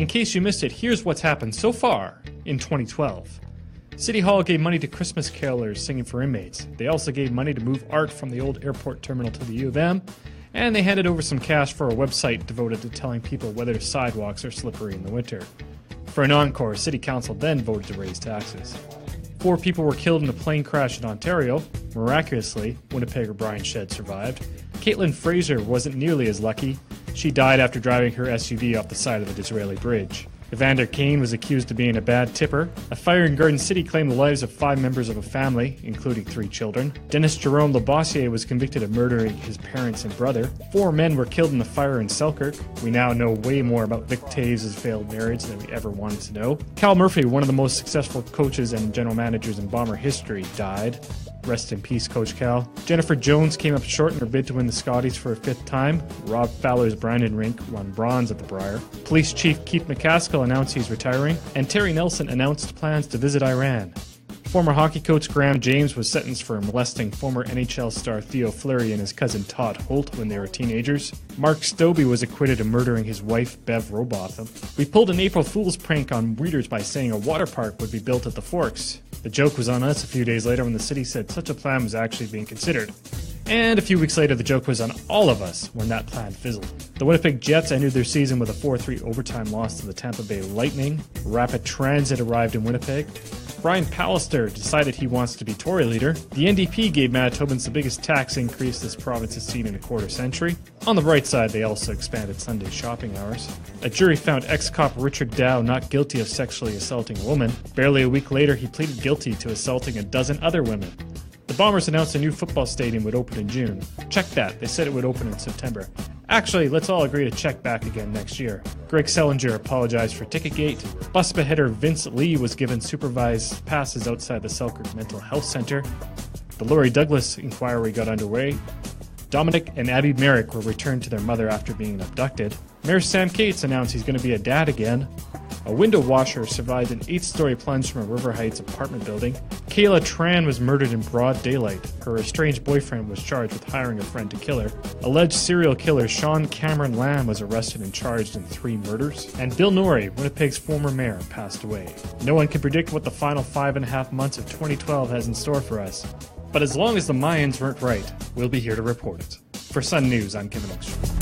In case you missed it, here's what's happened so far in 2012. City Hall gave money to Christmas carolers singing for inmates. They also gave money to move art from the old airport terminal to the U of M, and they handed over some cash for a website devoted to telling people whether sidewalks are slippery in the winter. For an encore, City Council then voted to raise taxes. 4 people were killed in a plane crash in Ontario. Miraculously, Winnipegger Brian Shedd survived. Caitlin Fraser wasn't nearly as lucky. She died after driving her SUV off the side of the Disraeli Bridge. Evander Kane was accused of being a bad tipper. A fire in Garden City claimed the lives of 5 members of a family, including 3 children. Dennis Jerome Labossiere was convicted of murdering his parents and brother. 4 men were killed in the fire in Selkirk. We now know way more about Vic Taves' failed marriage than we ever wanted to know. Cal Murphy, one of the most successful coaches and general managers in Bomber history, died. Rest in peace, Coach Cal. Jennifer Jones came up short in her bid to win the Scotties for a 5th time. Rob Fowler's Brandon Rink won bronze at the Brier. Police Chief Keith McCaskill announced he's retiring. And Terry Nelson announced plans to visit Iran. Former hockey coach Graham James was sentenced for molesting former NHL star Theo Fleury and his cousin Todd Holt when they were teenagers. Mark Stobie was acquitted of murdering his wife, Bev Robotham. We pulled an April Fool's prank on readers by saying a water park would be built at the Forks. The joke was on us a few days later when the city said such a plan was actually being considered. And a few weeks later, the joke was on all of us when that plan fizzled. The Winnipeg Jets ended their season with a 4-3 overtime loss to the Tampa Bay Lightning. Rapid Transit arrived in Winnipeg. Brian Pallister decided he wants to be Tory leader. The NDP gave Manitobans the biggest tax increase this province has seen in a quarter century. On the bright side, they also expanded Sunday shopping hours. A jury found ex-cop Richard Dow not guilty of sexually assaulting a woman. Barely a week later, he pleaded guilty to assaulting a dozen other women. The Bombers announced a new football stadium would open in June. Check that. They said it would open in September. Actually, let's all agree to check back again next year. Greg Selinger apologized for Ticketgate. Bus beheader Vince Lee was given supervised passes outside the Selkirk Mental Health Center. The Laurie Douglas inquiry got underway. Dominic and Abby Merrick were returned to their mother after being abducted. Mayor Sam Cates announced he's going to be a dad again. A window washer survived an 8-story plunge from a River Heights apartment building. Kayla Tran was murdered in broad daylight. Her estranged boyfriend was charged with hiring a friend to kill her. Alleged serial killer Sean Cameron Lamb was arrested and charged in 3 murders. And Bill Norrie, Winnipeg's former mayor, passed away. No one can predict what the final 5.5 months of 2012 has in store for us. But as long as the Mayans weren't right, we'll be here to report it. For Sun News, I'm Kevin Oakstrom.